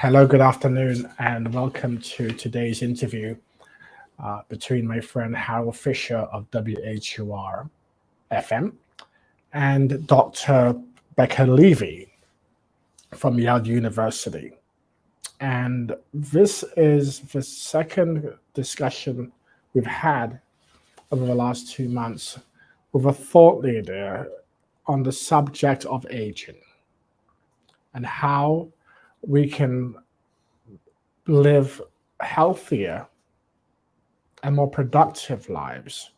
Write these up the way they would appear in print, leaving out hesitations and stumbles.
Hello, good afternoon, and welcome to today's interview between my friend Harold Fisher of WHUR FM and Dr. Becca Levy from Yale University. And this is the second discussion we've had over the last 2 months with a thought leader on the subject of aging and how we can live healthier and more productive lives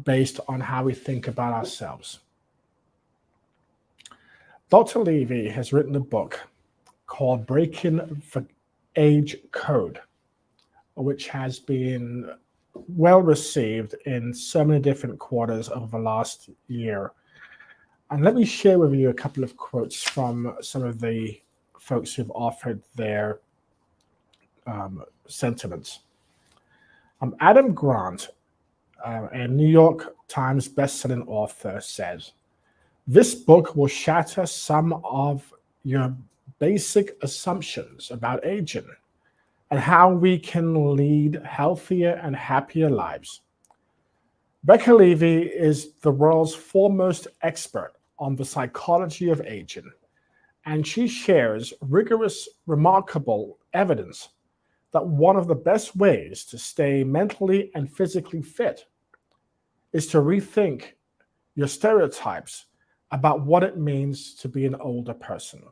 based on how we think about ourselves. Dr. Levy has written a book called Breaking the Age Code, which has been well received in so many different quarters over the last year. And let me share with you a couple of quotes from some of the folks who've offered their sentiments. Adam Grant, a New York Times bestselling author, says, "This book will shatter some of your basic assumptions about aging and how we can lead healthier and happier lives." Becca Levy is the world's foremost expert on the psychology of aging, and she shares rigorous, remarkable evidence that one of the best ways to stay mentally and physically fit is to rethink your stereotypes about what it means to be an older person.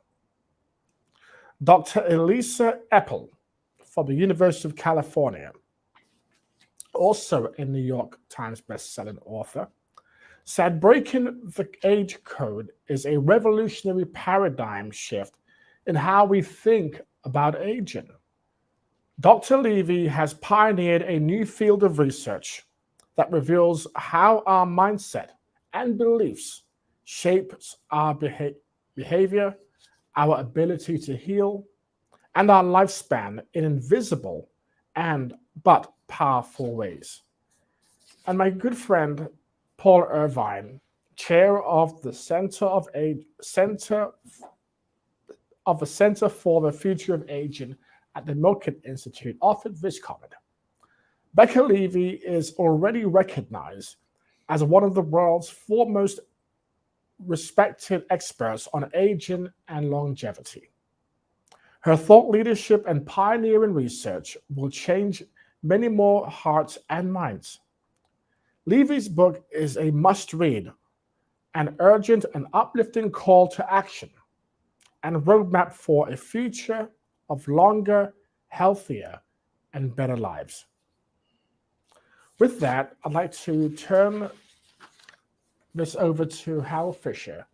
Dr. Elisa Epel from the University of California, also a New York Times bestselling author, said breaking the age code is a revolutionary paradigm shift in how we think about aging. Dr. Levy has pioneered a new field of research that reveals how our mindset and beliefs shapes our behavior, our ability to heal, and our lifespan in invisible but powerful ways. And my good friend Paul Irvine, chair of the Center for the Future of Aging at the Milken Institute, offered this comment: Becca Levy is already recognized as one of the world's foremost respected experts on aging and longevity. Her thought leadership and pioneering research will change many more hearts and minds. Levy's book is a must-read, an urgent and uplifting call to action, and roadmap for a future of longer, healthier, and better lives. With that, I'd like to turn this over to Hal Fisher,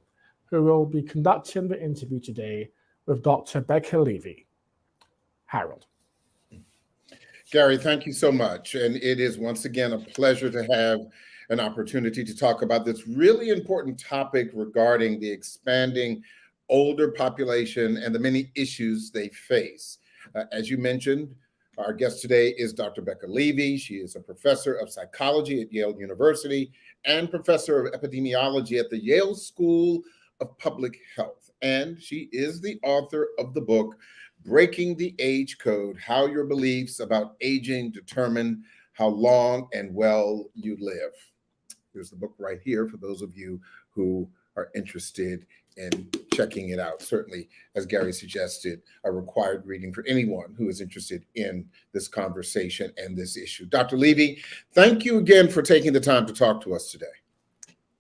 who will be conducting the interview today with Dr. Becca Levy. Harold. Gary, thank you so much. And it is once again a pleasure to have an opportunity to talk about this really important topic regarding the expanding older population and the many issues they face. As you mentioned, our guest today is Dr. Becca Levy. She is a professor of psychology at Yale University and professor of epidemiology at the Yale School of Public Health. And she is the author of the book, Breaking the Age Code: How Your Beliefs About Aging Determine How Long and Well You Live. Here's the book right here for those of you who are interested in checking it out. Certainly, as Gary suggested, a required reading for anyone who is interested in this conversation and this issue. Dr. Levy, thank you again for taking the time to talk to us today.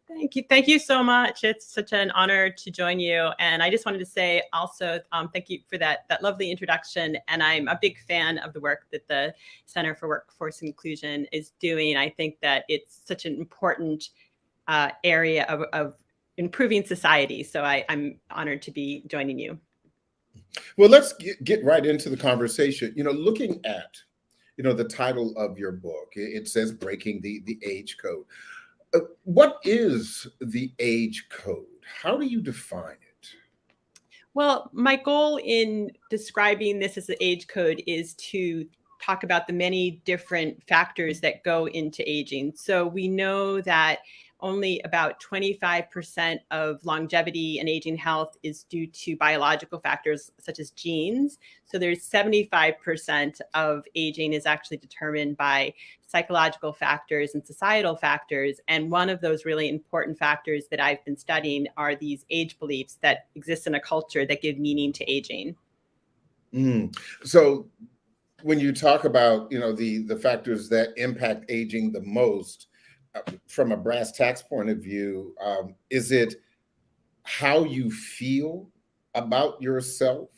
Thank you. Thank you so much. It's such an honor to join you. And I just wanted to say also, thank you for that lovely introduction. And I'm a big fan of the work that the Center for Workforce Inclusion is doing. I think that it's such an important area of improving society. So I'm honored to be joining you. Well, let's get right into the conversation. Looking at, the title of your book, it says Breaking the Age Code. What is the age code? How do you define it? Well, my goal in describing this as the age code is to talk about the many different factors that go into aging. So we know that only about 25% of longevity and aging health is due to biological factors such as genes. So there's 75% of aging is actually determined by psychological factors and societal factors. And one of those really important factors that I've been studying are these age beliefs that exist in a culture that give meaning to aging. So when you talk about, the factors that impact aging the most, from a brass tacks point of view, is it how you feel about yourself,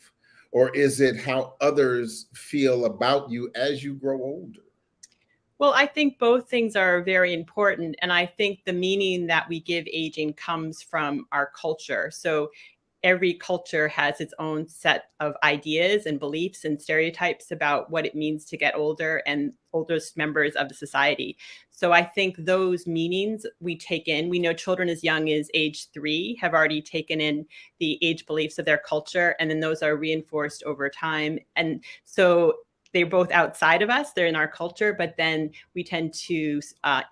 or is it how others feel about you as you grow older? Well, I think both things are very important. And I think the meaning that we give aging comes from our culture. So every culture has its own set of ideas and beliefs and stereotypes about what it means to get older and oldest members of the society. So I think those meanings we take in. We know children as young as age 3 have already taken in the age beliefs of their culture, and then those are reinforced over time. And so they're both outside of us, they're in our culture, but then we tend to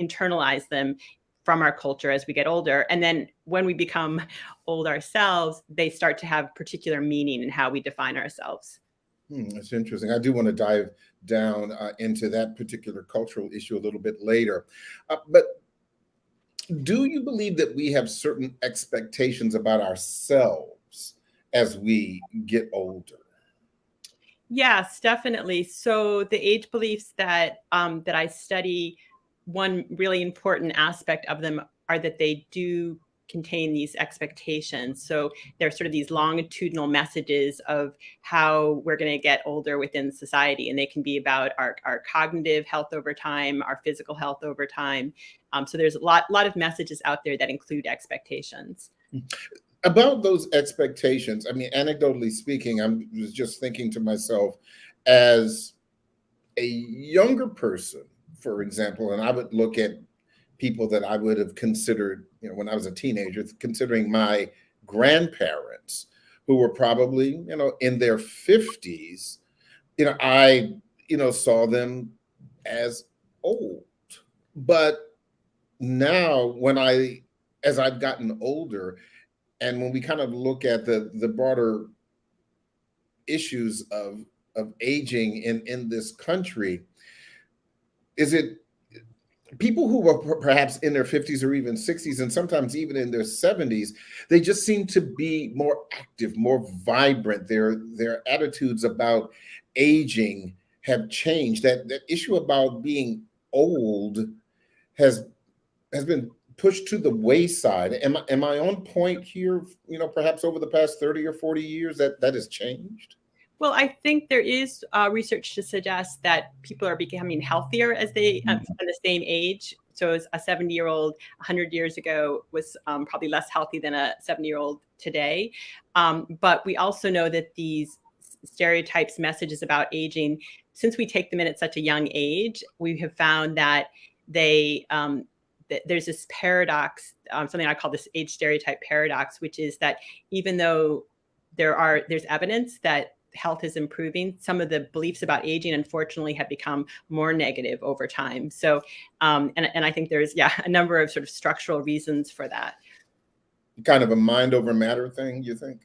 internalize them from our culture as we get older. And then when we become old ourselves, they start to have particular meaning in how we define ourselves. That's interesting. I do want to dive down into that particular cultural issue a little bit later. But do you believe that we have certain expectations about ourselves as we get older? Yes, definitely. So the age beliefs that I study, one really important aspect of them are that they do contain these expectations. So they're sort of these longitudinal messages of how we're going to get older within society. And they can be about our cognitive health over time, our physical health over time. So there's a lot of messages out there that include expectations. About those expectations, I mean, anecdotally speaking, I was just thinking to myself, as a younger person, for example, and I would look at people that I would have considered, when I was a teenager, considering my grandparents who were probably, in their 50s, I, saw them as old. But now as I've gotten older, and when we kind of look at the broader issues of aging in this country, is it people who were perhaps in their 50s or even 60s, and sometimes even in their 70s, they just seem to be more active, more vibrant. Their attitudes about aging have changed. That issue about being old has been pushed to the wayside. Am I on point here? Perhaps over the past 30 or 40 years that has changed? Well, I think there is research to suggest that people are becoming healthier as they from the same age. So as a 70-year-old 100 years ago was probably less healthy than a 70-year-old today. But we also know that these stereotypes, messages about aging, since we take them in at such a young age, we have found that there's this paradox, something I call this age stereotype paradox, which is that even though there's evidence that health is improving, some of the beliefs about aging, unfortunately, have become more negative over time. So, and I think there's, a number of sort of structural reasons for that. Kind of a mind over matter thing, you think?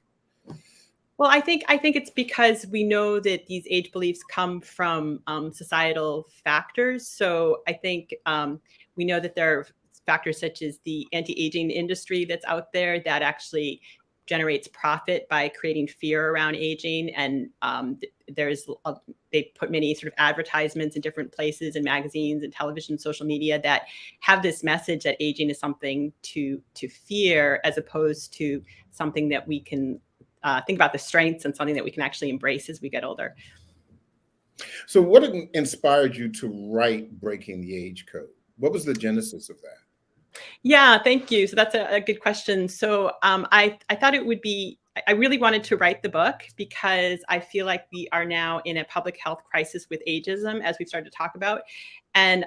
Well, I think it's because we know that these age beliefs come from societal factors. So I think we know that there are factors such as the anti-aging industry that's out there that actually generates profit by creating fear around aging. And they put many sort of advertisements in different places and magazines and television, social media that have this message that aging is something to fear, as opposed to something that we can think about the strengths and something that we can actually embrace as we get older. So what inspired you to write Breaking the Age Code? What was the genesis of that? Yeah, thank you. So that's a good question. So I thought it would be, I really wanted to write the book because I feel like we are now in a public health crisis with ageism, as we've started to talk about. And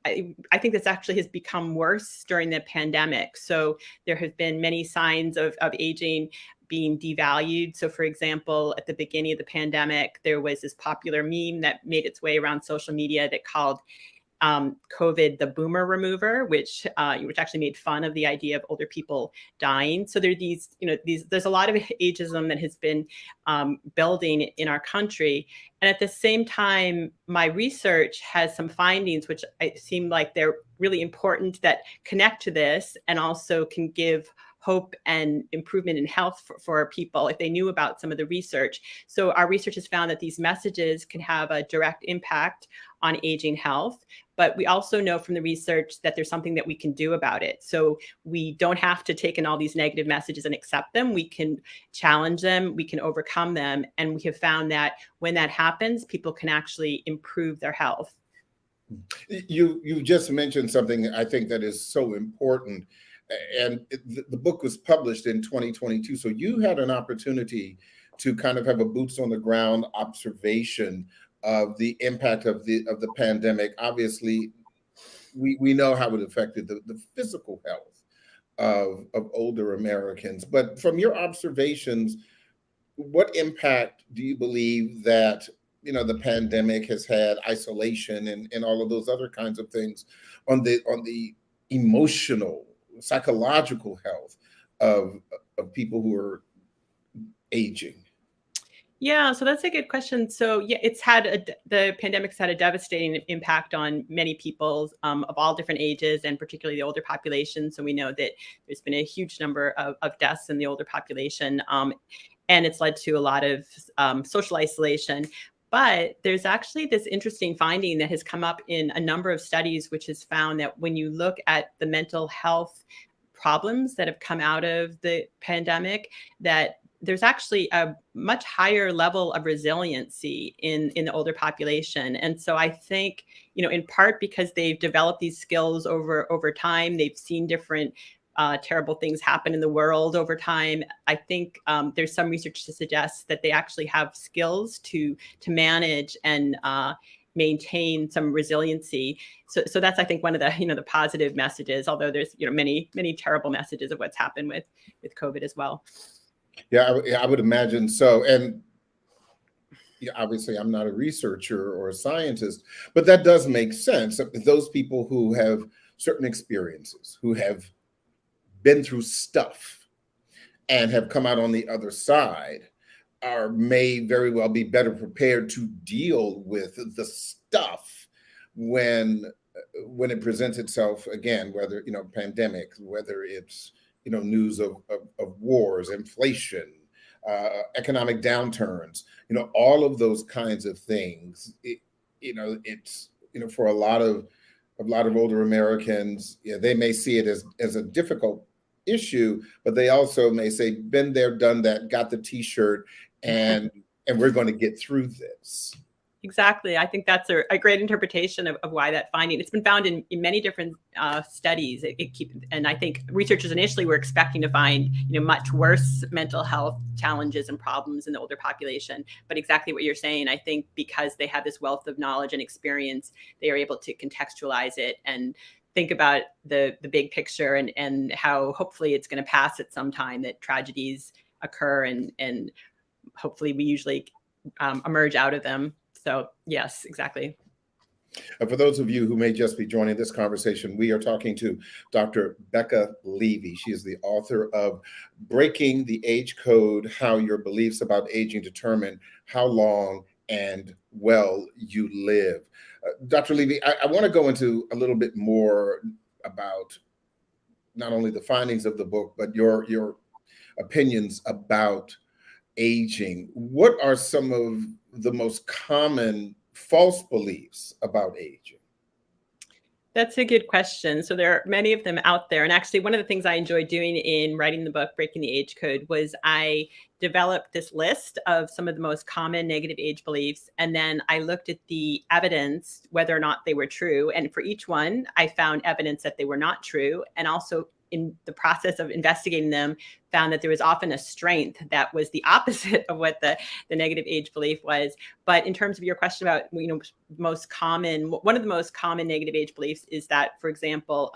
I think this actually has become worse during the pandemic. So there have been many signs of aging being devalued. So for example, at the beginning of the pandemic, there was this popular meme that made its way around social media that called COVID, the boomer remover, which actually made fun of the idea of older people dying. So there are there's a lot of ageism that has been building in our country. And at the same time, my research has some findings which seem like they're really important that connect to this and also can give hope and improvement in health for people if they knew about some of the research. So our research has found that these messages can have a direct impact on aging health. But we also know from the research that there's something that we can do about it. So we don't have to take in all these negative messages and accept them. We can challenge them, we can overcome them. And we have found that when that happens, people can actually improve their health. You just mentioned something I think that is so important. And the book was published in 2022. So you had an opportunity to kind of have a boots on the ground observation of the impact of the pandemic. Obviously, we know how it affected the physical health of older Americans. But from your observations, what impact do you believe that the pandemic has had, isolation and all of those other kinds of things, on the emotional, psychological health of people who are aging? Yeah, so that's a good question. So yeah, the pandemic's had a devastating impact on many people of all different ages, and particularly the older population. So we know that there's been a huge number of deaths in the older population, and it's led to a lot of social isolation. But there's actually this interesting finding that has come up in a number of studies, which has found that when you look at the mental health problems that have come out of the pandemic, that there's actually a much higher level of resiliency in the older population. And so I think, in part because they've developed these skills over time, they've seen different terrible things happen in the world over time. I think there's some research to suggest that they actually have skills to manage and maintain some resiliency. So that's, I think, one of the the positive messages. Although there's many terrible messages of what's happened with COVID as well. Yeah, I would imagine so. And obviously, I'm not a researcher or a scientist, but that does make sense. Those people who have certain experiences, who have been through stuff and have come out on the other side, may very well be better prepared to deal with the stuff when it presents itself again, whether pandemic, whether it's news of wars, inflation, economic downturns, all of those kinds of things. It's for a lot of older Americans, they may see it as a difficult issue, but they also may say, been there, done that, got the T-shirt, and we're going to get through this. Exactly. I think that's a great interpretation of why that finding. It's been found in many different studies. And I think researchers initially were expecting to find much worse mental health challenges and problems in the older population. But exactly what you're saying, I think because they have this wealth of knowledge and experience, they are able to contextualize it and think about the big picture and how hopefully it's going to pass at some time, that tragedies occur and hopefully we usually emerge out of them. So yes, exactly. For those of you who may just be joining this conversation, we are talking to Dr. Becca Levy. She is the author of Breaking the Age Code: How Your Beliefs About Aging Determine How Long and Well You Live. Dr. Levy, I want to go into a little bit more about not only the findings of the book, but your opinions about aging. What are some of the most common false beliefs about aging? That's a good question. So there are many of them out there. And actually, one of the things I enjoyed doing in writing the book, Breaking the Age Code, was I developed this list of some of the most common negative age beliefs. And then I looked at the evidence, whether or not they were true. And for each one, I found evidence that they were not true. And also, in the process of investigating them, found that there was often a strength that was the opposite of what the negative age belief was. But in terms of your question about, most common, one of the most common negative age beliefs is that, for example,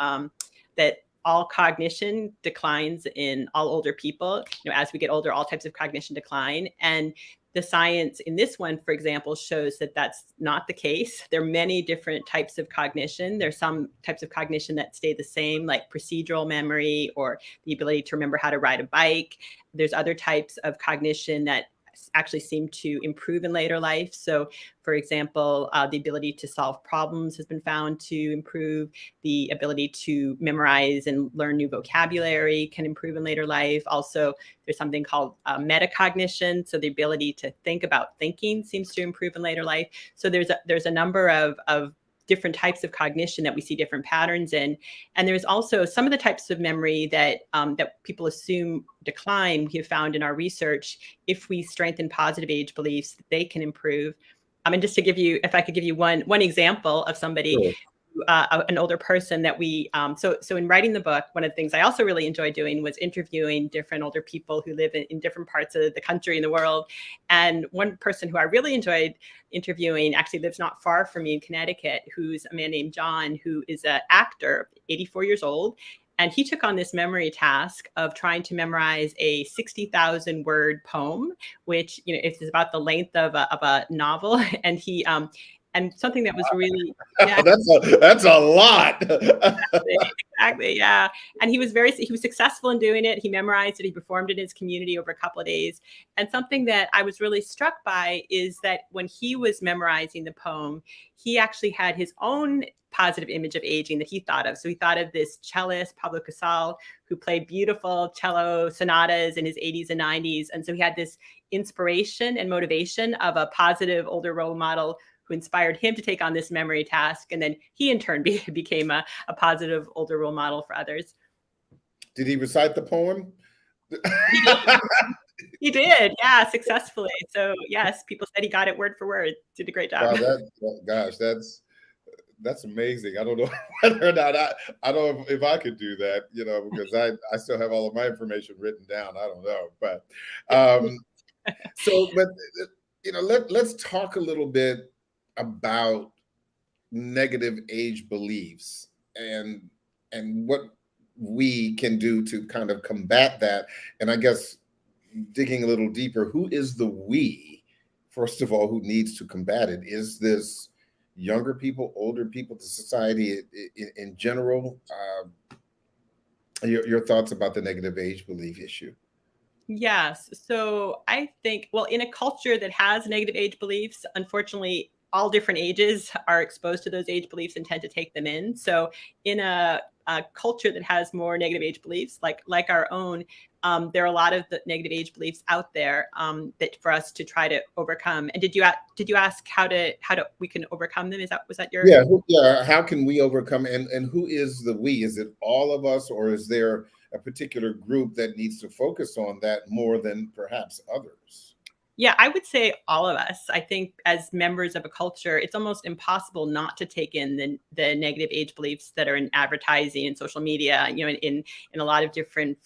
that all cognition declines in all older people. As we get older, all types of cognition decline. And the science in this one, for example, shows that that's not the case. There are many different types of cognition. There's some types of cognition that stay the same, like procedural memory or the ability to remember how to ride a bike. There's other types of cognition that actually seem to improve in later life. So, for example, the ability to solve problems has been found to improve. The ability to memorize and learn new vocabulary can improve in later life. Also, there's something called metacognition. So the ability to think about thinking seems to improve in later life. So there's a number of different types of cognition that we see different patterns in. And there's also some of the types of memory that that people assume decline. We have found in our research, if we strengthen positive age beliefs, they can improve. And just to give you, if I could give you one example of somebody, Sure. An older person that we, so in writing the book, one of the things I also really enjoyed doing was interviewing different older people who live in different parts of the country and the world. And one person who I really enjoyed interviewing actually lives not far from me in Connecticut, who's a man named John, who is an actor, 84 years old. And he took on this memory task of trying to memorize a 60,000 word poem, which, you know, is about the length of a novel. And he, and something that was really, yeah, That's a lot. exactly, yeah. And he was successful in doing it. He memorized it. He performed it in his community over a couple of days. And something that I was really struck by is that when he was memorizing the poem, he actually had his own positive image of aging that he thought of. So he thought of this cellist, Pablo Casal, who played beautiful cello sonatas in his 80s and 90s. And so he had this inspiration and motivation of a positive older role model who inspired him to take on this memory task. And then he in turn became a positive older role model for others. Did he recite the poem? He did, yeah, successfully. So yes, people said he got it word for word. Did a great job. Wow, gosh, that's amazing. I don't know whether or not I don't know if I could do that, you know, because I still have all of my information written down. I don't know, but but you know, let's talk a little bit about negative age beliefs and what we can do to kind of combat that. And I guess digging a little deeper, who is the we, first of all, who needs to combat it? Is this younger people, older people, the society in general? Your thoughts about the negative age belief issue? Yes. So I think, well, in a culture that has negative age beliefs, unfortunately, all different ages are exposed to those age beliefs and tend to take them in. So in a culture that has more negative age beliefs, like our own, there are a lot of the negative age beliefs out there that for us to try to overcome. And did you ask how we can overcome them? Was that your? Yeah. How can we overcome? And who is the we? Is it all of us, or is there a particular group that needs to focus on that more than perhaps others? Yeah, I would say all of us. I think as members of a culture, it's almost impossible not to take in the negative age beliefs that are in advertising and social media, you know, in a lot of different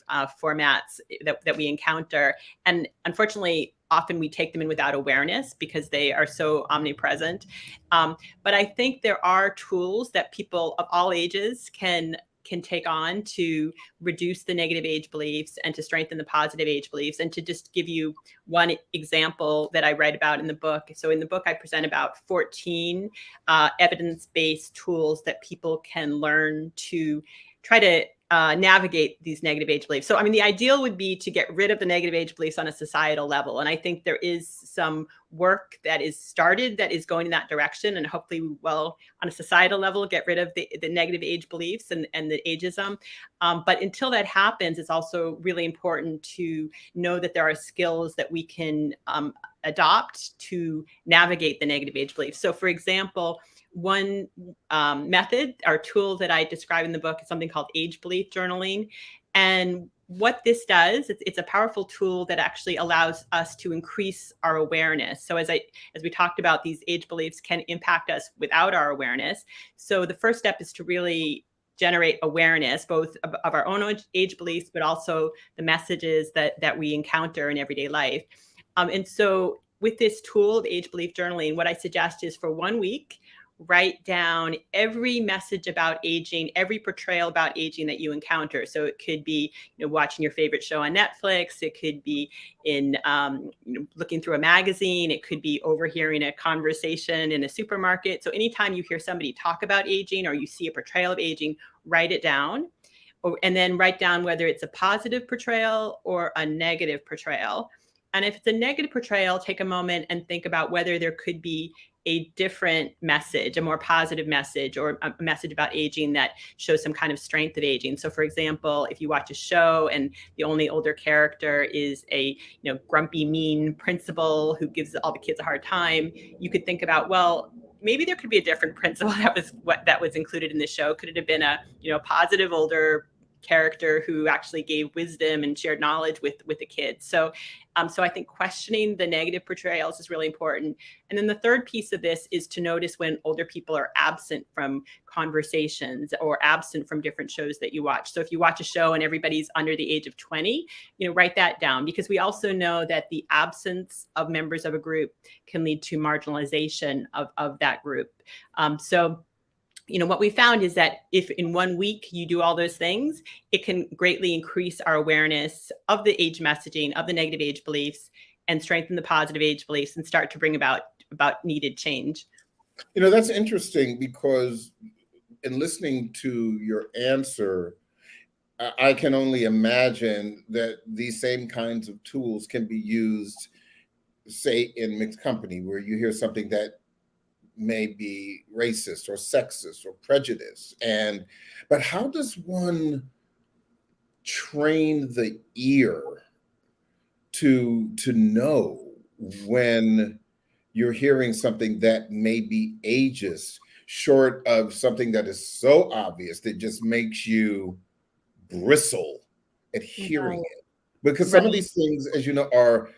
formats that we encounter. And unfortunately, often we take them in without awareness because they are so omnipresent. But I think there are tools that people of all ages can take on to reduce the negative age beliefs and to strengthen the positive age beliefs. And to just give you one example that I write about in the book. So in the book, I present about 14 evidence-based tools that people can learn to try to navigate these negative age beliefs. So, I mean, the ideal would be to get rid of the negative age beliefs on a societal level. And I think there is some work that is started that is going in that direction. And hopefully we will, on a societal level, get rid of the negative age beliefs and the ageism. But until that happens, it's also really important to know that there are skills that we can adopt to navigate the negative age beliefs. So, for example, one method or tool that I describe in the book is something called age belief journaling. And what this does, it's a powerful tool that actually allows us to increase our awareness. So as we talked about, these age beliefs can impact us without our awareness. So the first step is to really generate awareness, both of our own age beliefs, but also the messages that we encounter in everyday life. And so with this tool, the age belief journaling, what I suggest is for 1 week, write down every message about aging, every portrayal about aging that you encounter. So it could be, watching your favorite show on Netflix. It could be in looking through a magazine. It could be overhearing a conversation in a supermarket. So anytime you hear somebody talk about aging or you see a portrayal of aging, write it down. And then write down whether it's a positive portrayal or a negative portrayal. And if it's a negative portrayal, take a moment and think about whether there could be a different message, a more positive message, or a message about aging that shows some kind of strength of aging. So for example, if you watch a show and the only older character is a grumpy, mean principal who gives all the kids a hard time, you could think about, well, maybe there could be a different principle that was included in the show. Could it have been a positive older character who actually gave wisdom and shared knowledge with the kids? So I think questioning the negative portrayals is really important. And then the third piece of this is to notice when older people are absent from conversations or absent from different shows that you watch. So if you watch a show and everybody's under the age of 20, write that down, because we also know that the absence of members of a group can lead to marginalization of that group. What we found is that if in 1 week you do all those things, it can greatly increase our awareness of the age messaging, of the negative age beliefs, and strengthen the positive age beliefs and start to bring about needed change. That's interesting, because in listening to your answer, I can only imagine that these same kinds of tools can be used, say, in mixed company, where you hear something that may be racist or sexist or prejudiced. But how does one train the ear to know when you're hearing something that may be ageist, short of something that is so obvious that just makes you bristle at hearing it? Because some of these things, as you know, are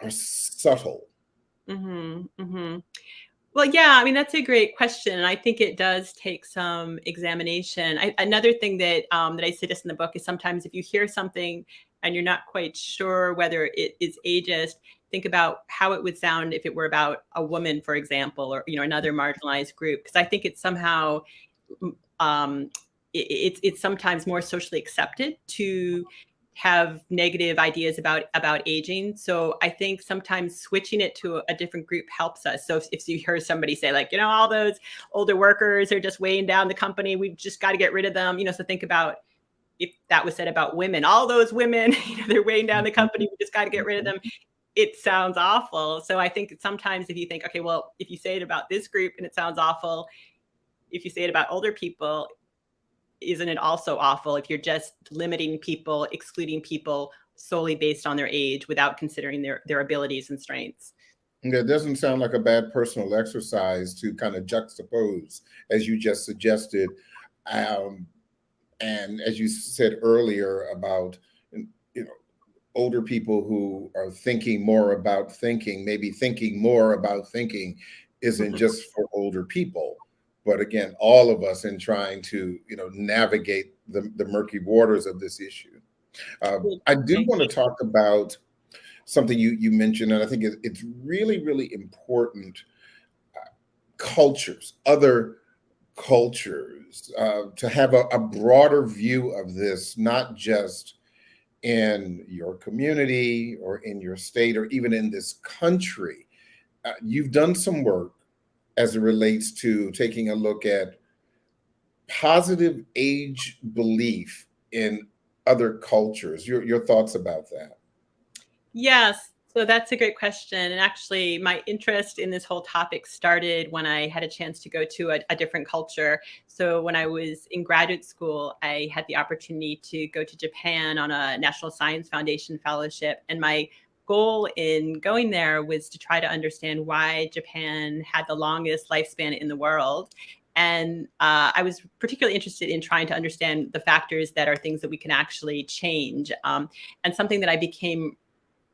subtle. Well, yeah, that's a great question. And I think it does take some examination. Another thing that I suggest in the book is sometimes if you hear something and you're not quite sure whether it is ageist, think about how it would sound if it were about a woman, for example, or another marginalized group. Because I think it's somehow it's sometimes more socially accepted to have negative ideas about aging. So I think sometimes switching it to a different group helps us. So if you hear somebody say, like, all those older workers are just weighing down the company, we've just got to get rid of them. So think about if that was said about women, all those women, they're weighing down the company, we just got to get rid of them. It sounds awful. So I think sometimes if you think, okay, well, if you say it about this group and it sounds awful, if you say it about older people, isn't it also awful if you're just limiting people, excluding people solely based on their age without considering their abilities and strengths? It doesn't sound like a bad personal exercise to kind of juxtapose, as you just suggested. And as you said earlier about, older people who are thinking more about thinking, maybe thinking more about thinking isn't just for older people, but again, all of us in trying to, navigate the murky waters of this issue. I do want to talk about something you mentioned, and I think it's really, really important. Cultures, other cultures, to have a broader view of this, not just in your community or in your state or even in this country. You've done some work as it relates to taking a look at positive age belief in other cultures. Your thoughts about that? Yes. So that's a great question. And actually, my interest in this whole topic started when I had a chance to go to a different culture. So when I was in graduate school, I had the opportunity to go to Japan on a National Science Foundation fellowship. And my goal in going there was to try to understand why Japan had the longest lifespan in the world. And I was particularly interested in trying to understand the factors that are things that we can actually change. And something that I became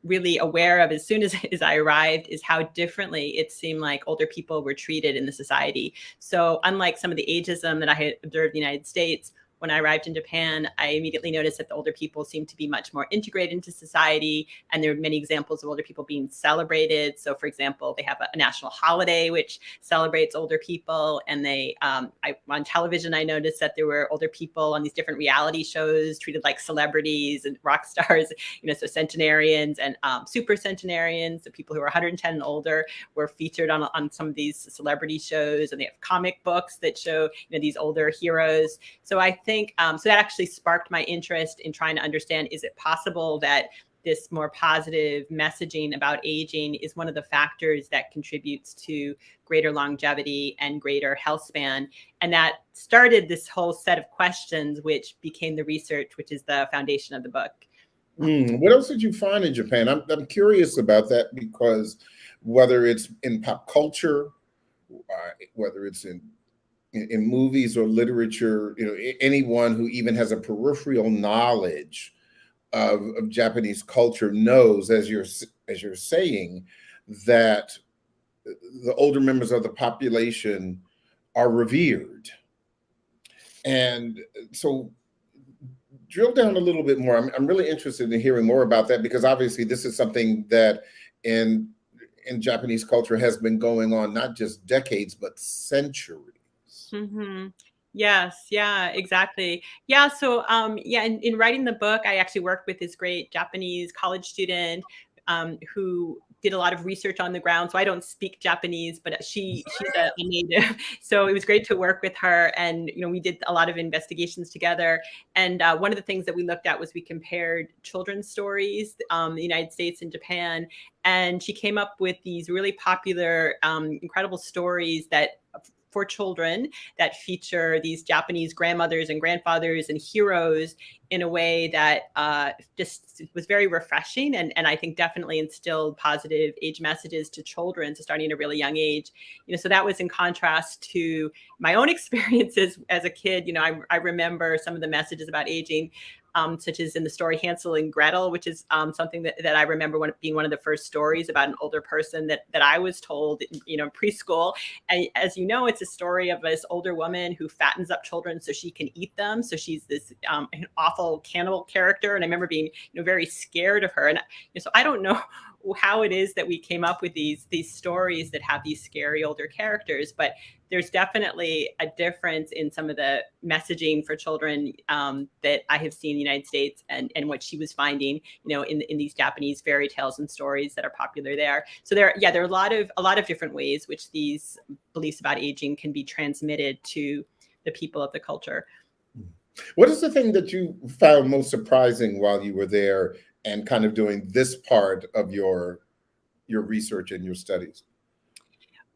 really aware of as soon as I arrived is how differently it seemed like older people were treated in the society. So unlike some of the ageism that I had observed in the United States, when I arrived in Japan, I immediately noticed that the older people seemed to be much more integrated into society. And there are many examples of older people being celebrated. So for example, they have a national holiday which celebrates older people. And on television, I noticed that there were older people on these different reality shows treated like celebrities and rock stars, so centenarians and super centenarians, the people who are 110 and older were featured on some of these celebrity shows. And they have comic books that show these older heroes. So I think so that actually sparked my interest in trying to understand, is it possible that this more positive messaging about aging is one of the factors that contributes to greater longevity and greater health span? And that started this whole set of questions, which became the research, which is the foundation of the book. What else did you find in Japan? I'm curious about that, because whether it's in pop culture, whether it's in movies or literature, anyone who even has a peripheral knowledge of Japanese culture knows, as you're saying, that the older members of the population are revered. And so drill down a little bit more. I'm really interested in hearing more about that, because obviously this is something that in Japanese culture has been going on not just decades, but centuries. Mm-hmm. Yes. Yeah, exactly. Yeah. So, in writing the book, I actually worked with this great Japanese college student who did a lot of research on the ground. So I don't speak Japanese, but she's a native. So it was great to work with her. And, we did a lot of investigations together. And one of the things that we looked at was we compared children's stories, the United States and Japan. And she came up with these really popular, incredible stories for children that feature these Japanese grandmothers and grandfathers and heroes in a way that just was very refreshing, and I think definitely instilled positive age messages to children, so starting at a really young age. So that was in contrast to my own experiences as a kid. I remember some of the messages about aging, such as in the story Hansel and Gretel, which is something that I remember being one of the first stories about an older person that I was told, in preschool. And as you know, it's a story of this older woman who fattens up children so she can eat them. So she's this awful cannibal character. And I remember being very scared of her. And so I don't know how it is that we came up with these stories that have these scary older characters, but there's definitely a difference in some of the messaging for children that I have seen in the United States and what she was finding, in these Japanese fairy tales and stories that are popular there. So there are a lot of different ways which these beliefs about aging can be transmitted to the people of the culture. What is the thing that you found most surprising while you were there and kind of doing this part of your research and your studies?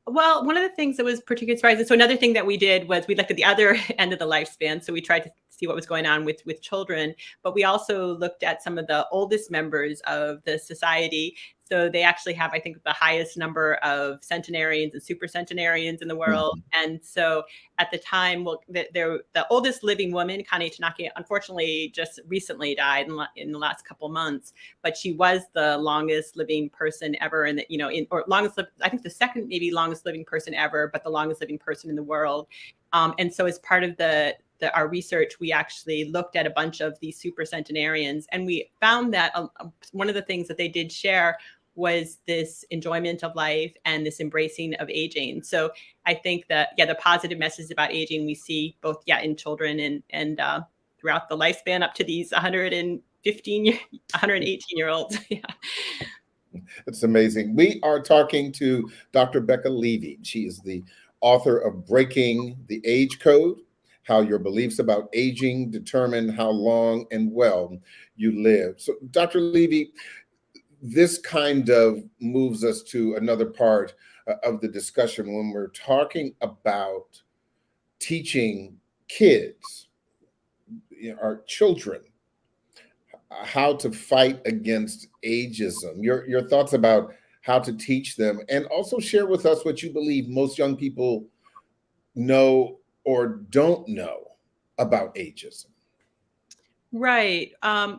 Well, one of the things that was particularly surprising, so another thing that we did was we looked at the other end of the lifespan. So we tried to see what was going on with children, but we also looked at some of the oldest members of the society. So they actually have, I think, the highest number of centenarians and super centenarians in the world. Mm-hmm. And so at the time, the oldest living woman, Kane Tanaki, unfortunately just recently died in the last couple months, but she was the longest living person ever, I think the second maybe longest living person ever, but the longest living person in the world. And so as part of our research, we actually looked at a bunch of these super centenarians, and we found that one of the things that they did share was this enjoyment of life and this embracing of aging. So I think that, the positive messages about aging we see both, in children and throughout the lifespan up to these 118-year-olds. Yeah. It's amazing. We are talking to Dr. Becca Levy. She is the author of Breaking the Age Code: How Your Beliefs About Aging Determine How Long and Well You Live. So, Dr. Levy, this kind of moves us to another part of the discussion when we're talking about teaching kids, our children, how to fight against ageism. Your thoughts about how to teach them, and also share with us what you believe most young people know or don't know about ageism. Right.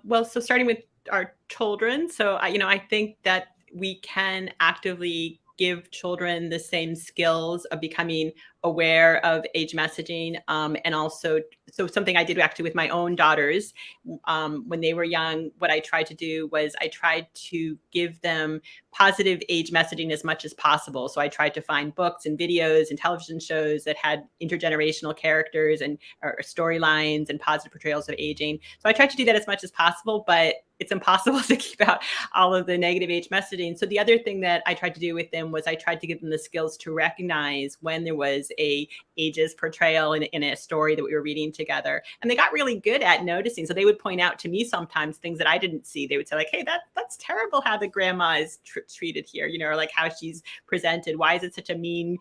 Well, so starting with our children. So, I think that we can actively give children the same skills of becoming aware of age messaging, and also, so something I did actually with my own daughters when they were young, what I tried to do was I tried to give them positive age messaging as much as possible. So I tried to find books and videos and television shows that had intergenerational characters and or storylines and positive portrayals of aging. So I tried to do that as much as possible, but it's impossible to keep out all of the negative age messaging. So the other thing that I tried to do with them was I tried to give them the skills to recognize when there was a ageist portrayal in a story that we were reading together. And they got really good at noticing. So they would point out to me sometimes things that I didn't see. They would say like, hey, that's terrible how the grandma is treated here, or like how she's presented. Why is it such a mean,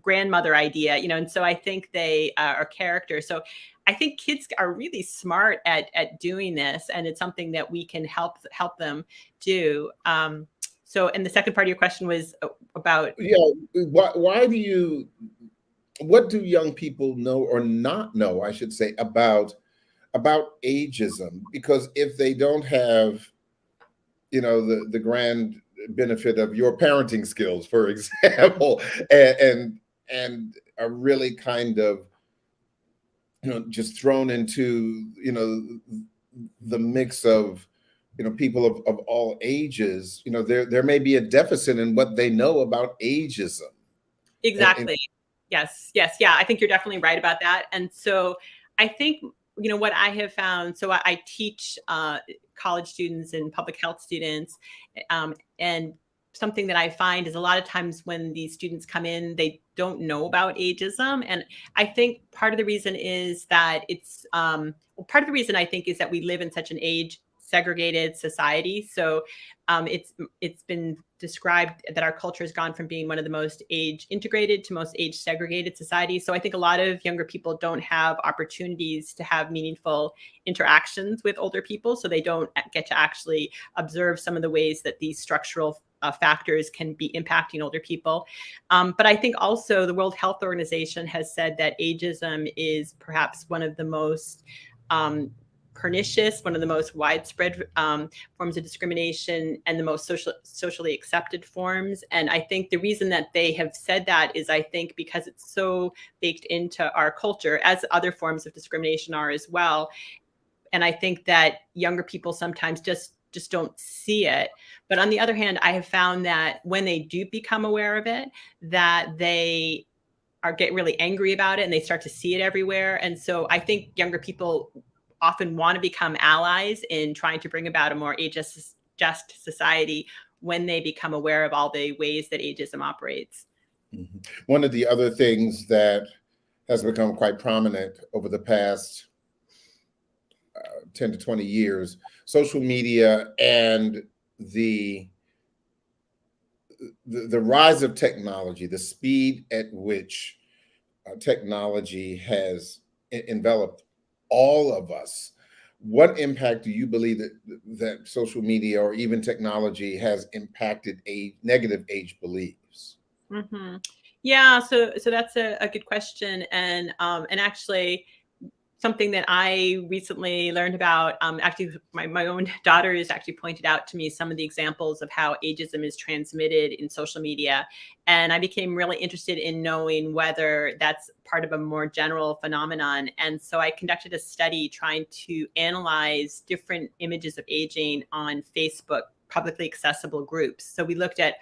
grandmother idea, And so I think they are character. So I think kids are really smart at doing this, and it's something that we can help them do. So, and the second part of your question was about what do young people know or not know, I should say, about ageism? Because if they don't have, the grand benefit of your parenting skills, for example, and are really kind of just thrown into the mix of people of all ages, there may be a deficit in what they know about ageism. Exactly. Yes. Yeah, I think you're definitely right about that. And so I think what I have found, so I teach college students and public health students, and something that I find is a lot of times when these students come in, they don't know about ageism. And I think part of the reason is that part of the reason I think is that we live in such an age segregated society. So it's been described that our culture has gone from being one of the most age integrated to most age segregated societies. So I think a lot of younger people don't have opportunities to have meaningful interactions with older people. So they don't get to actually observe some of the ways that these structural factors can be impacting older people. But I think also the World Health Organization has said that ageism is perhaps one of the most pernicious, one of the most widespread forms of discrimination and the most socially accepted forms. And I think the reason that they have said that is, I think, because it's so baked into our culture, as other forms of discrimination are as well. And I think that younger people sometimes just don't see it. But on the other hand, I have found that when they do become aware of it, that they get really angry about it and they start to see it everywhere. And so I think younger people often want to become allies in trying to bring about a more ageist just society when they become aware of all the ways that ageism operates. Mm-hmm. One of the other things that has become quite prominent over the past 10 to 20 years, social media and the rise of technology, the speed at which technology has enveloped all of us. What impact do you believe that social media or even technology has impacted negative age beliefs? Mm-hmm. Yeah, so that's a good question, and actually something that I recently learned about. Actually, my own daughters actually pointed out to me some of the examples of how ageism is transmitted in social media. And I became really interested in knowing whether that's part of a more general phenomenon. And so I conducted a study trying to analyze different images of aging on Facebook publicly accessible groups. So we looked at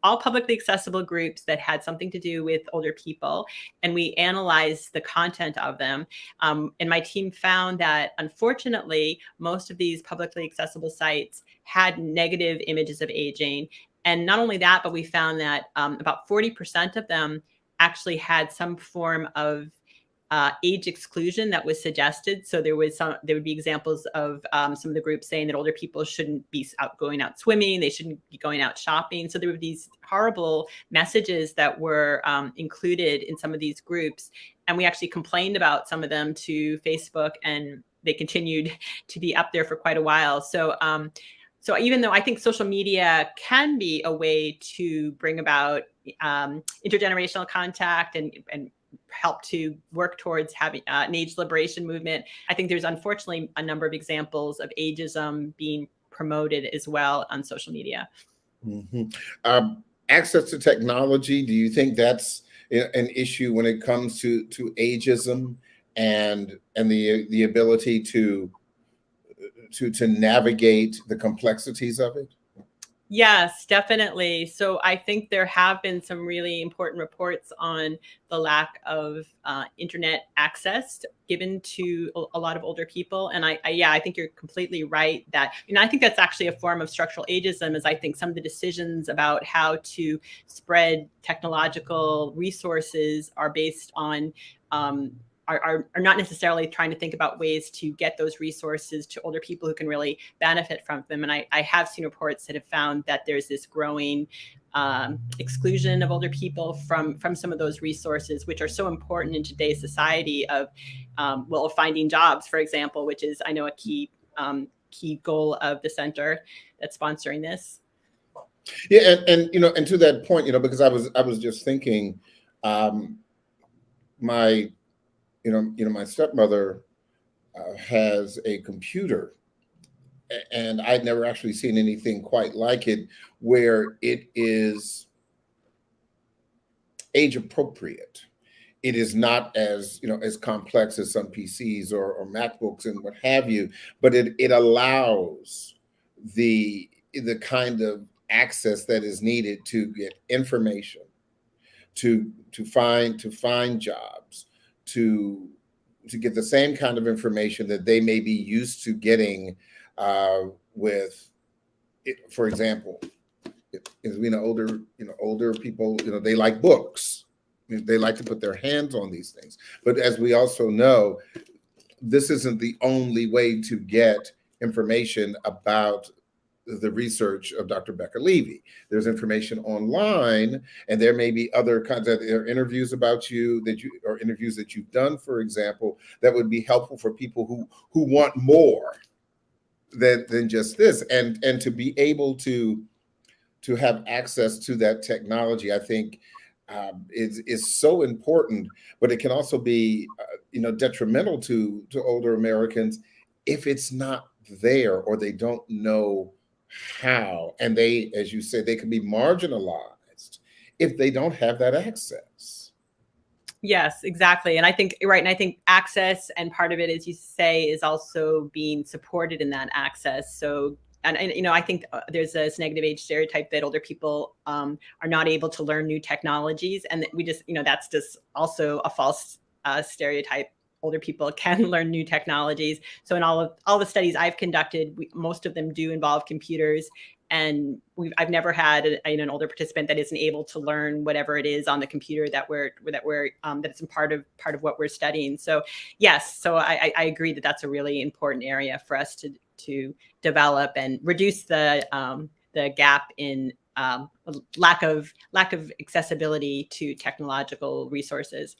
all publicly accessible groups that had something to do with older people, and we analyzed the content of them. And my team found that, unfortunately, most of these publicly accessible sites had negative images of aging. And not only that, but we found that about 40% of them actually had some form of age exclusion that was suggested. So there would be examples of some of the groups saying that older people shouldn't be going out swimming, they shouldn't be going out shopping. So there were these horrible messages that were included in some of these groups. And we actually complained about some of them to Facebook, and they continued to be up there for quite a while. So even though I think social media can be a way to bring about intergenerational contact and help to work towards having an age liberation movement, I think there's unfortunately a number of examples of ageism being promoted as well on social media. Mm-hmm. Access to technology, do you think that's an issue when it comes to ageism and the ability to navigate the complexities of it? Yes, definitely. So I think there have been some really important reports on the lack of internet access given to a lot of older people. And I think you're completely right that, I think that's actually a form of structural ageism, is I think some of the decisions about how to spread technological resources are based on are not necessarily trying to think about ways to get those resources to older people who can really benefit from them. And I have seen reports that have found that there's this growing exclusion of older people from some of those resources, which are so important in today's society of, finding jobs, for example, which is, I know, a key goal of the center that's sponsoring this. Yeah, and to that point, because I was just thinking, my my stepmother has a computer, and I'd never actually seen anything quite like it, where it is age appropriate. It is not as as complex as some PCs or MacBooks and what have you, but it allows the kind of access that is needed to get information, to find jobs, to get the same kind of information that they may be used to getting with, for example, as we know, older people, they like books. They like to put their hands on these things. But as we also know, this isn't the only way to get information about the research of Dr. Becca Levy. There's information online, and there may be other kinds of interviews about you or interviews that you've done, for example, that would be helpful for people who want more than just this, and to be able to have access to that technology, I think is so important. But it can also be detrimental to older Americans if it's not there, or they don't know how, and they, as you said, they can be marginalized if they don't have that access. Yes, exactly. And I think you're right. And I think access, and part of it, as you say, is also being supported in that access. So, and I think there's this negative age stereotype that older people are not able to learn new technologies. And we just, that's just also a false stereotype. Older people can learn new technologies. So in all the studies I've conducted, most of them do involve computers. And I've never had an older participant that isn't able to learn whatever it is on the computer that's part of what we're studying. So yes, so I agree that that's a really important area for us to develop and reduce the gap in lack of accessibility to technological resoces.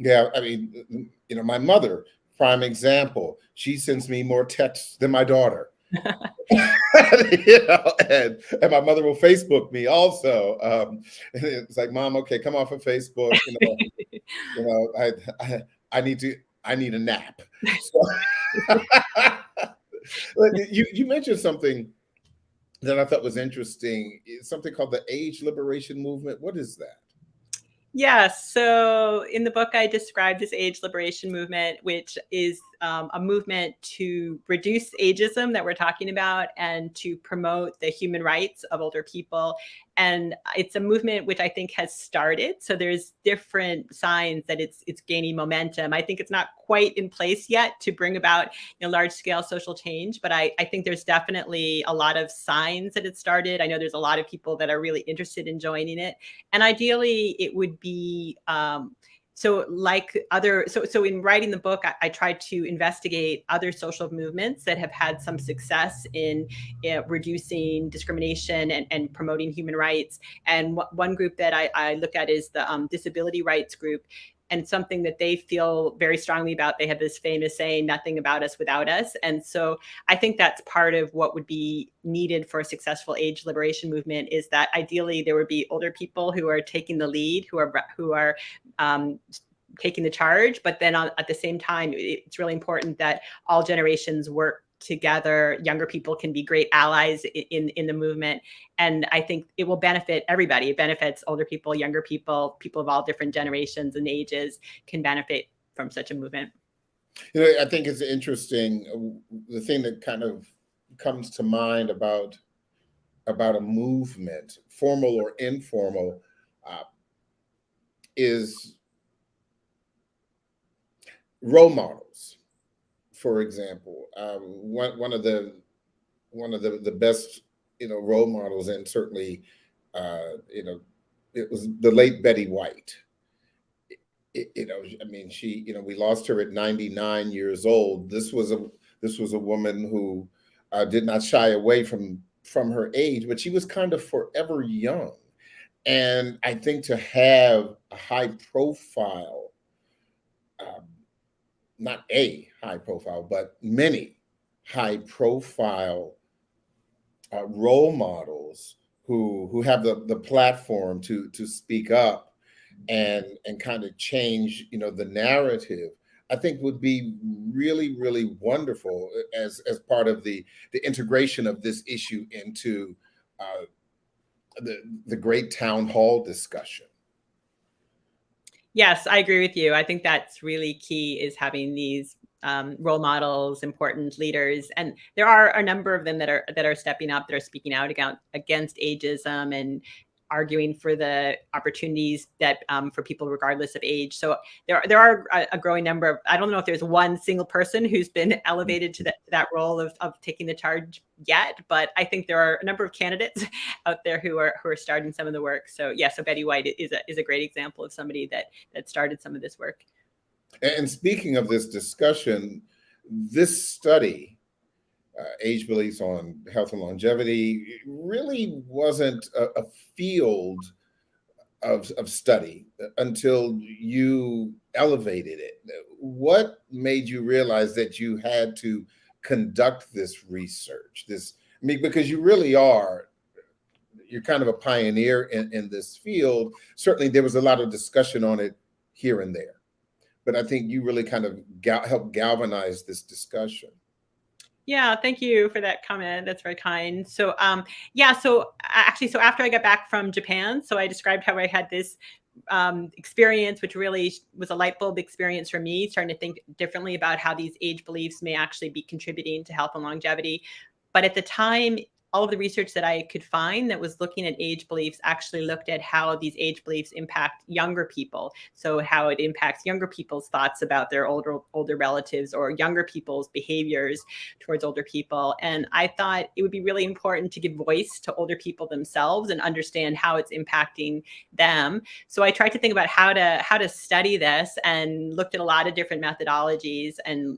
Yeah, I mean, my mother, prime example, she sends me more texts than my daughter. And my mother will Facebook me also. It's like, Mom, okay, come off of Facebook. I need a nap. So, you mentioned something that I thought was interesting. It's something called the age liberation movement. What is that? Yes. So in the book, I described this age liberation movement, which is a movement to reduce ageism that we're talking about and to promote the human rights of older people. And it's a movement which I think has started. So there's different signs that it's gaining momentum. I think it's not quite in place yet to bring about large scale social change, but I think there's definitely a lot of signs that it started. I know there's a lot of people that are really interested in joining it. And ideally it would be so in writing the book, I tried to investigate other social movements that have had some success in reducing discrimination and promoting human rights. And one group that I look at is the disability rights group. And something that they feel very strongly about. They have this famous saying, "Nothing about us without us." And so I think that's part of what would be needed for a successful age liberation movement, is that ideally there would be older people who are taking the lead, who are taking the charge. But then at the same time, it's really important that all generations work together. Younger people can be great allies in the movement. And I think it will benefit everybody. It benefits older people, younger people, people of all different generations and ages can benefit from such a movement. You know, I think it's interesting. The thing that kind of comes to mind about a movement, formal or informal, is role models. For example, one of the best role models, and certainly it was the late Betty White. I mean, she, we lost her at 99 years old. This was a woman who did not shy away from her age, but she was kind of forever young. And I think to have a high profile, not a high profile, but many high profile role models who have the platform to speak up and kind of change the narrative, I think would be really, really wonderful as part of the integration of this issue into the great town hall discussion. Yes, I agree with you. I think that's really key, is having these role models, important leaders, and there are a number of them that are stepping up, that are speaking out against ageism and arguing for the opportunities that for people regardless of age. So there are a growing number of, I don't know if there's one single person who's been elevated to that role of taking the charge yet, but I think there are a number of candidates out there who are starting some of the work. So yeah, so Betty White is a great example of somebody that started some of this work. And speaking of this discussion, this study, age beliefs on health and longevity, really wasn't a field of study until you elevated it. What made you realize that you had to conduct this research? Because you really you're kind of a pioneer in this field. Certainly there was a lot of discussion on it here and there, but I think you really kind of helped galvanize this discussion. Yeah, thank you for that comment. That's very kind. So, so after I got back from Japan, so I described how I had this experience, which really was a light bulb experience for me, starting to think differently about how these age beliefs may actually be contributing to health and longevity. But at the time, all of the research that I could find that was looking at age beliefs actually looked at how these age beliefs impact younger people. So how it impacts younger people's thoughts about their older relatives, or younger people's behaviors towards older people. And I thought it would be really important to give voice to older people themselves and understand how it's impacting them. So I tried to think about how to study this, and looked at a lot of different methodologies and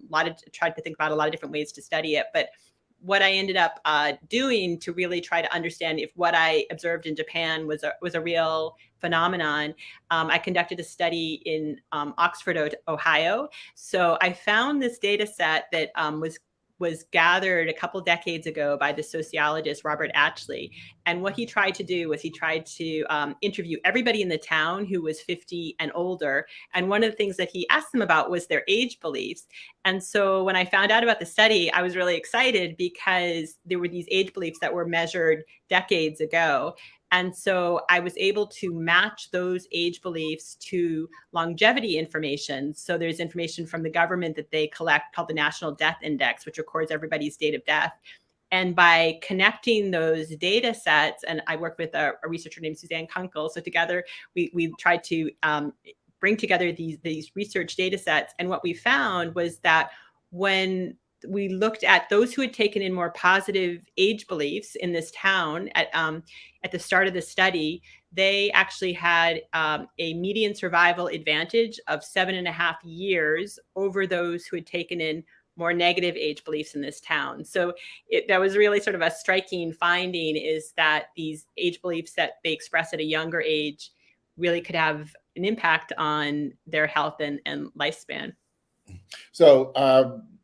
tried to think about a lot of different ways to study it. But what I ended up doing to really try to understand if what I observed in Japan was a real phenomenon, I conducted a study in Oxford, Ohio. So I found this data set that was gathered a couple decades ago by the sociologist Robert Atchley. And what he tried to do was he tried to interview everybody in the town who was 50 and older. And one of the things that he asked them about was their age beliefs. And so when I found out about the study, I was really excited, because there were these age beliefs that were measured decades ago. And so I was able to match those age beliefs to longevity information. So there's information from the government that they collect called the National Death Index, which records everybody's date of death. And by connecting those data sets, and I work with a researcher named Suzanne Kunkel. So together we tried to bring together these research data sets. And what we found was that when we looked at those who had taken in more positive age beliefs in this town at the start of the study, they actually had a median survival advantage of 7.5 years over those who had taken in more negative age beliefs in this town. So that was really sort of a striking finding, is that these age beliefs that they express at a younger age really could have an impact on their health and lifespan. So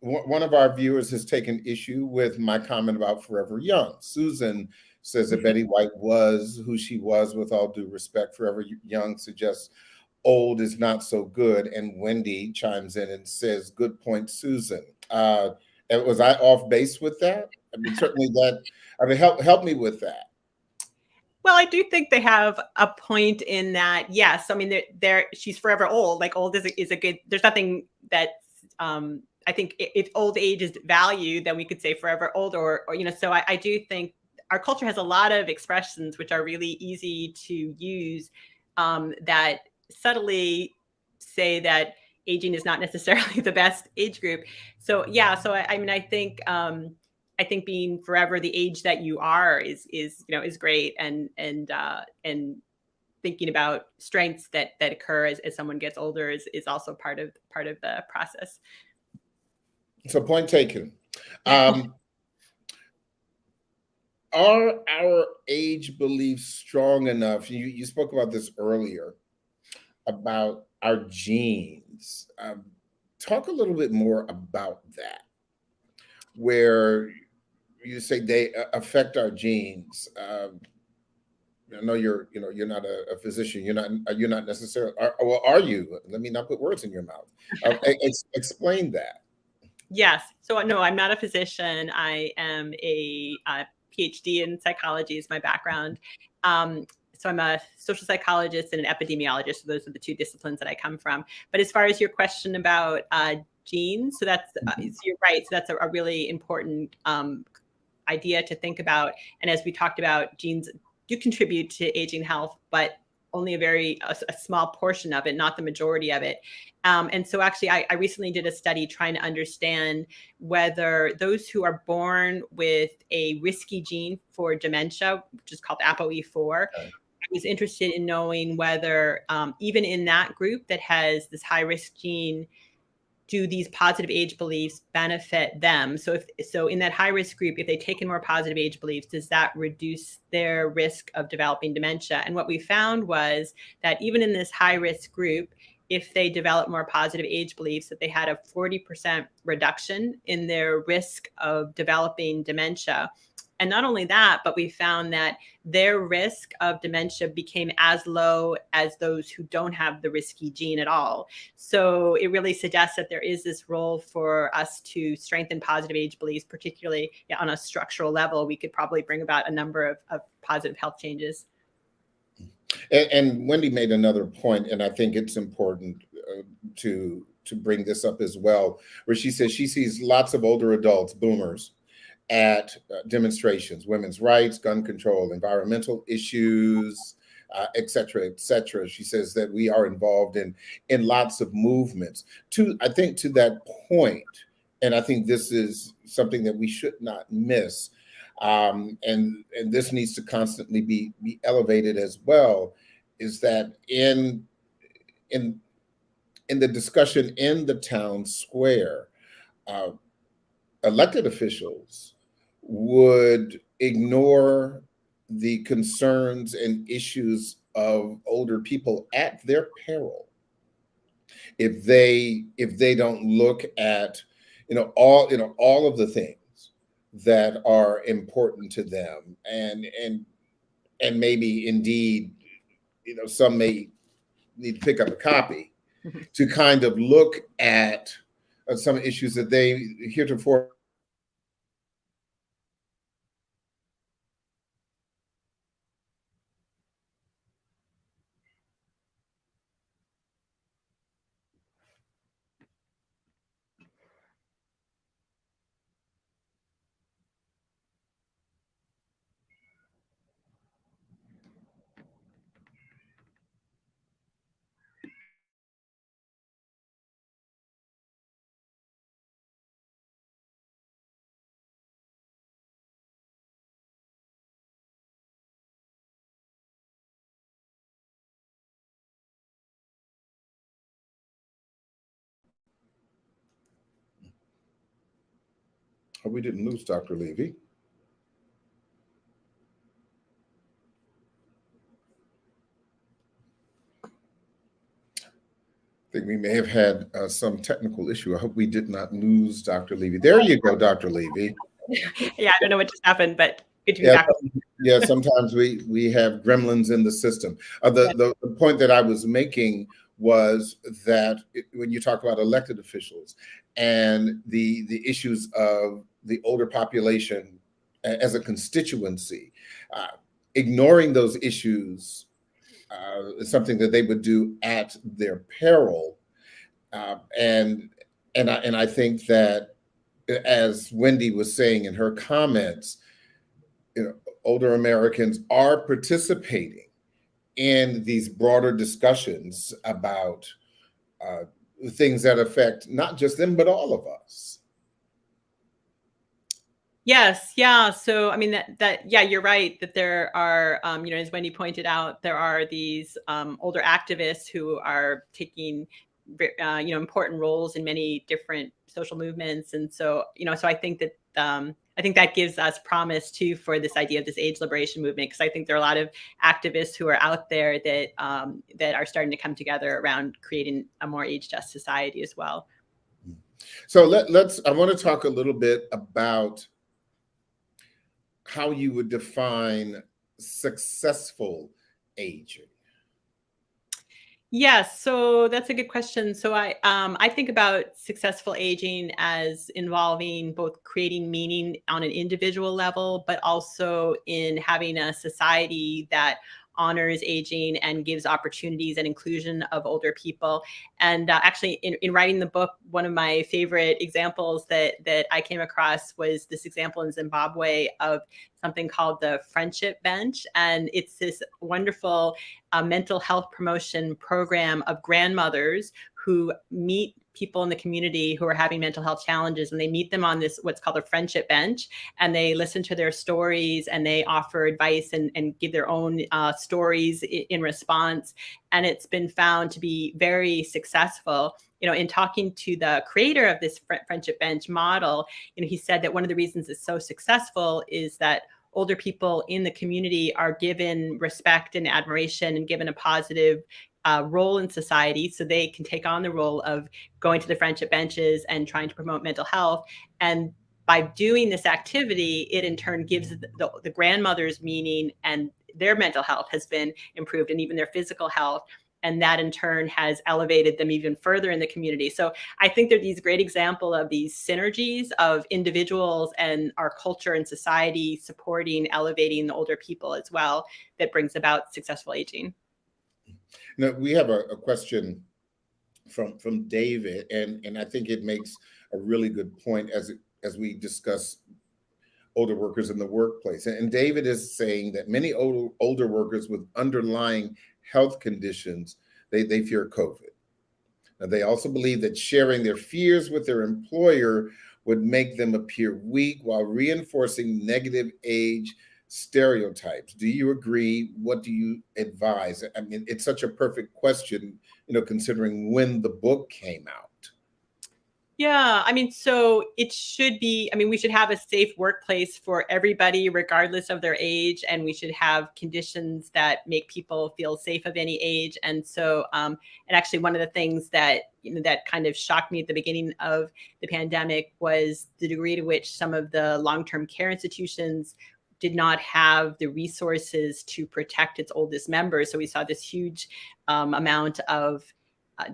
one of our viewers has taken issue with my comment about Forever Young. Susan says that Betty White was who she was. With all due respect, Forever Young suggests old is not so good. And Wendy chimes in and says, good point, Susan. And was I off base with that? I mean, certainly that. I mean, help me with that. Well, I do think they have a point in that. Yes, I mean, she's forever old. Like old is a good. There's nothing that I think if old age is valued, then we could say forever old, or So I do think our culture has a lot of expressions which are really easy to use that subtly say that aging is not necessarily the best age group. So yeah, so I mean, I think being forever the age that you are is great, and thinking about strengths that occur as someone gets older is also part of the process. So point taken. Are our age beliefs strong enough? You spoke about this earlier about our genes. Talk a little bit more about that, where you say they affect our genes. I know you're not a physician. You're not necessarily. Well, are you? Let me not put words in your mouth. Explain that. Yes. So no, I'm not a physician. I am a Ph.D. in psychology is my background. So I'm a social psychologist and an epidemiologist. So those are the two disciplines that I come from. But as far as your question about genes, so that's you're right. So that's a really important idea to think about. And as we talked about, genes do contribute to aging health, but only a small portion of it, not the majority of it. And so actually, I recently did a study trying to understand whether those who are born with a risky gene for dementia, which is called ApoE4, I was interested in knowing whether even in that group that has this high risk gene, do these positive age beliefs benefit them? So in that high risk group, if they take in more positive age beliefs, does that reduce their risk of developing dementia? And what we found was that even in this high risk group, if they develop more positive age beliefs, that they had a 40% reduction in their risk of developing dementia. And not only that, but we found that their risk of dementia became as low as those who don't have the risky gene at all. So it really suggests that there is this role for us to strengthen positive age beliefs, particularly on a structural level. We could probably bring about a number of positive health changes. And Wendy made another point, and I think it's important to bring this up as well, where she says she sees lots of older adults, boomers, at demonstrations, women's rights, gun control, environmental issues, et cetera, et cetera. She says that we are involved in lots of movements. I think to that point, and I think this is something that we should not miss, and this needs to constantly be elevated as well, is that in the discussion in the town square, elected officials would ignore the concerns and issues of older people at their peril if they don't look at all of the things that are important to them, and maybe indeed some may need to pick up a copy to kind of look at some issues that they heretofore we didn't lose Dr. Levy. I think we may have had some technical issue. I hope we did not lose Dr. Levy. There you go, Dr. Levy. Yeah, I don't know what just happened, but good to be back. Yeah, sometimes we have gremlins in the system. The point that I was making was that when you talk about elected officials and the issues of the older population as a constituency. Ignoring those issues is something that they would do at their peril. And I think that, as Wendy was saying in her comments, older Americans are participating in these broader discussions about things that affect not just them, but all of us. Yes, yeah. So, I mean, yeah, you're right that there are, as Wendy pointed out, there are these older activists who are taking, important roles in many different social movements, and so, so I think that gives us promise too for this idea of this age liberation movement, because I think there are a lot of activists who are out there that that are starting to come together around creating a more age just society as well. So I want to talk a little bit about how you would define successful aging. Yes, so that's a good question. So I think about successful aging as involving both creating meaning on an individual level, but also in having a society that honors aging and gives opportunities and inclusion of older people. And actually, in writing the book, one of my favorite examples that I came across was this example in Zimbabwe of something called the Friendship Bench, and it's this wonderful mental health promotion program of grandmothers who meet people in the community who are having mental health challenges, and they meet them on this what's called a friendship bench, and they listen to their stories and they offer advice and give their own stories in response. And it's been found to be very successful. In talking to the creator of this friendship bench model, he said that one of the reasons it's so successful is that older people in the community are given respect and admiration and given a positive role in society, so they can take on the role of going to the friendship benches and trying to promote mental health. And by doing this activity, it in turn gives the grandmothers meaning, and their mental health has been improved, and even their physical health. And that in turn has elevated them even further in the community. So I think there are these great examples of these synergies of individuals and our culture and society supporting, elevating the older people as well, that brings about successful aging. Now, we have a question from David, and I think it makes a really good point as we discuss older workers in the workplace. And David is saying that many older workers with underlying health conditions, they fear COVID. Now, they also believe that sharing their fears with their employer would make them appear weak while reinforcing negative age stereotypes. Do you agree? What do you advise? I mean, it's such a perfect question, considering when the book came out. Yeah, I mean, so it should be, we should have a safe workplace for everybody, regardless of their age, and we should have conditions that make people feel safe of any age. And so, and actually one of the things that, that kind of shocked me at the beginning of the pandemic was the degree to which some of the long-term care institutions did not have the resources to protect its oldest members. So we saw this huge amount of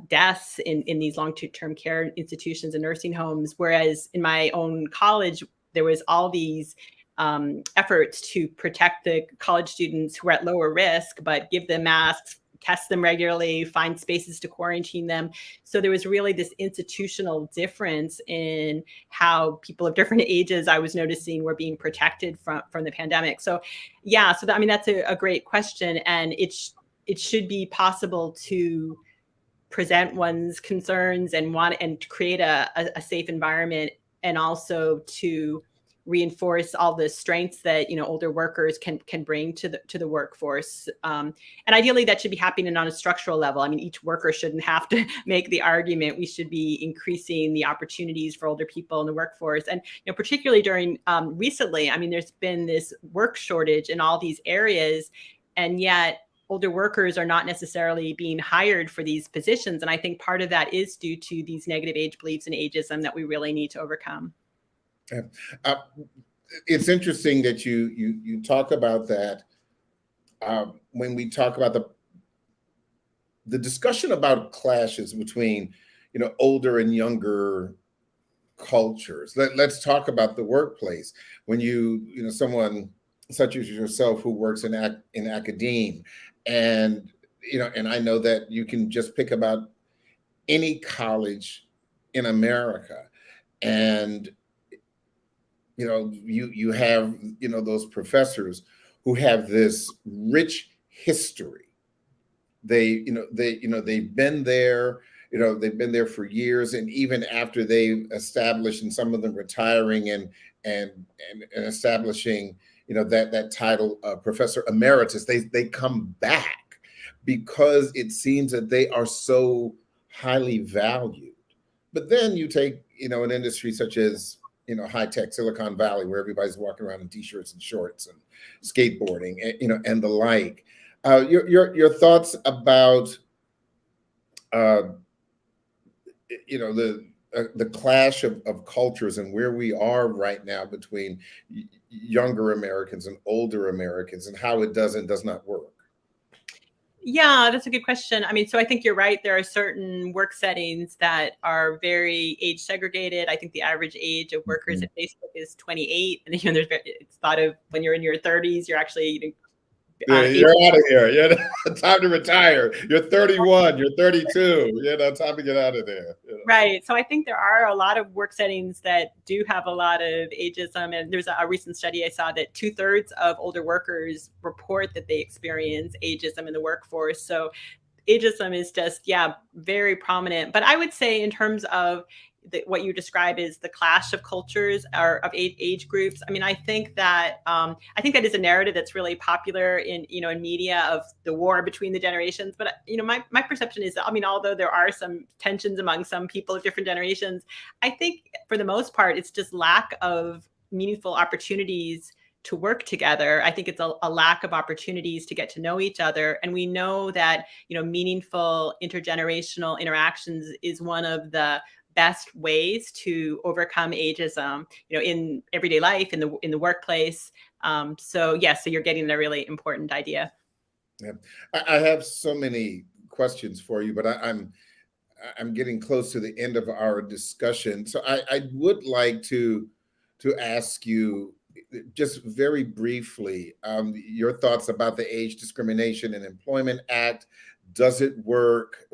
deaths in these long-term care institutions and nursing homes. Whereas in my own college, there was all these efforts to protect the college students who are at lower risk, but give them masks, test them regularly, find spaces to quarantine them. So there was really this institutional difference in how people of different ages, I was noticing, were being protected from the pandemic. So yeah, so that's a great question. And it should be possible to present one's concerns and create a safe environment, and also to reinforce all the strengths that older workers can bring to the workforce. And ideally, that should be happening on a structural level. Each worker shouldn't have to make the argument. We should be increasing the opportunities for older people in the workforce, and particularly during recently. There's been this work shortage in all these areas, and yet older workers are not necessarily being hired for these positions. And I think part of that is due to these negative age beliefs and ageism that we really need to overcome. It's interesting that you talk about that when we talk about the discussion about clashes between older and younger cultures. Let's talk about the workplace. When someone such as yourself who works in academia, and and I know that you can just pick about any college in America, and you have those professors who have this rich history. They've been there. They've been there for years, and even after they've established, and some of them retiring and establishing, that title, Professor Emeritus, they come back because it seems that they are so highly valued. But then you take, an industry such as, high-tech Silicon Valley, where everybody's walking around in t-shirts and shorts and skateboarding, and the like. Your thoughts about the clash of cultures and where we are right now between younger Americans and older Americans, and how it does and does not work. Yeah, that's a good question. I mean, so I think you're right. There are certain work settings that are very age segregated. I think the average age of workers at Facebook is 28, and it's thought of when you're in your 30s, you're actually you're out of here. Time to retire. You're 31. You're 32. Time to get out of there. Right. So I think there are a lot of work settings that do have a lot of ageism. And there's a recent study I saw that 2/3 of older workers report that they experience ageism in the workforce. So ageism is just, very prominent. But I would say in terms of what you describe is the clash of cultures or of age groups. I mean, I think that is a narrative that's really popular in media, of the war between the generations. But my perception is, although there are some tensions among some people of different generations, I think for the most part it's just lack of meaningful opportunities to work together. I think it's a lack of opportunities to get to know each other. And we know that meaningful intergenerational interactions is one of the best ways to overcome ageism, in everyday life, in the workplace. So you're getting a really important idea. Yeah, I have so many questions for you, but I'm getting close to the end of our discussion. So I would like to ask you just very briefly your thoughts about the Age Discrimination in Employment Act. Does it work?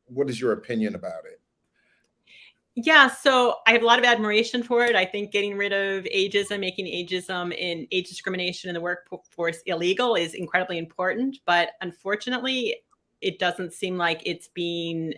What is your opinion about it? Yeah, so I have a lot of admiration for it. I think getting rid of ageism, making ageism and age discrimination in the workforce illegal is incredibly important. But unfortunately, it doesn't seem like it's being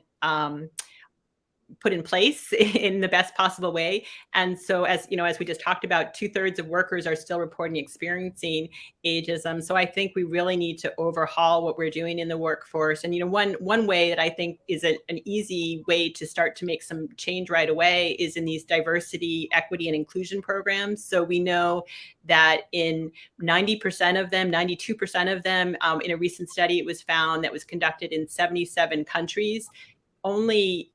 put in place in the best possible way. And so as we just talked about, 2/3 of workers are still reporting experiencing ageism. So I think we really need to overhaul what we're doing in the workforce. And one way that I think is an easy way to start to make some change right away is in these diversity, equity, and inclusion programs. So we know that in 90% of them, 92% of them, in a recent study, it was found that was conducted in 77 countries, only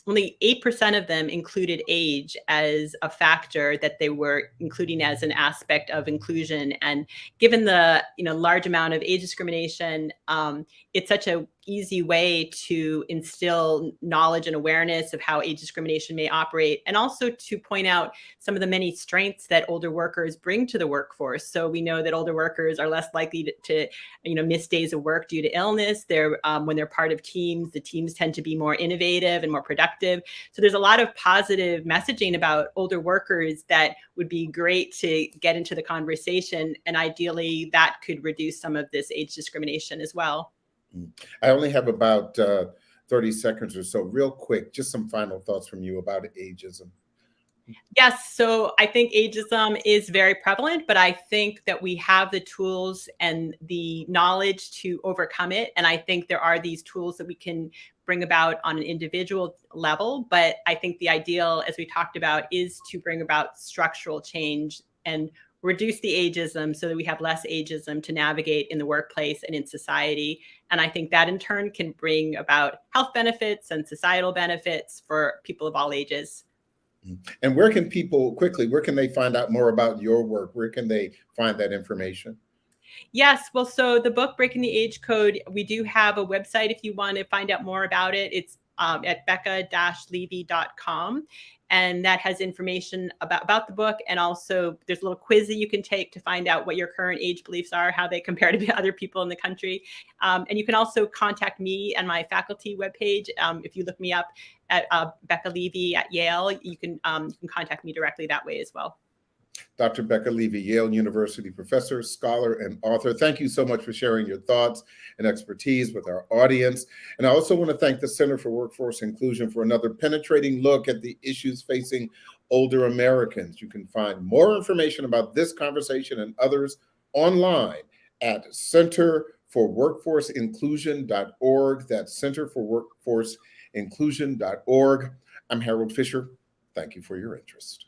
8% of them included age as a factor that they were including as an aspect of inclusion. And given the large amount of age discrimination, it's such a easy way to instill knowledge and awareness of how age discrimination may operate, and also to point out some of the many strengths that older workers bring to the workforce. So we know that older workers are less likely to miss days of work due to illness. When they're part of teams, the teams tend to be more innovative and more productive. So there's a lot of positive messaging about older workers that would be great to get into the conversation, and ideally that could reduce some of this age discrimination as well. I only have about 30 seconds or so. Real quick, just some final thoughts from you about ageism. Yes, so I think ageism is very prevalent, but I think that we have the tools and the knowledge to overcome it. And I think there are these tools that we can bring about on an individual level. But I think the ideal, as we talked about, is to bring about structural change and reduce the ageism so that we have less ageism to navigate in the workplace and in society. And I think that in turn can bring about health benefits and societal benefits for people of all ages. And where can they find out more about your work? Where can they find that information? Yes, well, so the book, Breaking the Age Code, we do have a website if you want to find out more about it. It's at becca-levy.com. And that has information about the book. And also there's a little quiz that you can take to find out what your current age beliefs are, how they compare to other people in the country. And you can also contact me and my faculty webpage. If you look me up at Becca Levy at Yale, you can contact me directly that way as well. Dr. Becca Levy, Yale University professor, scholar, and author. Thank you so much for sharing your thoughts and expertise with our audience. And I also want to thank the Center for Workforce Inclusion for another penetrating look at the issues facing older Americans. You can find more information about this conversation and others online at centerforworkforceinclusion.org. That's centerforworkforceinclusion.org. I'm Harold Fisher. Thank you for your interest.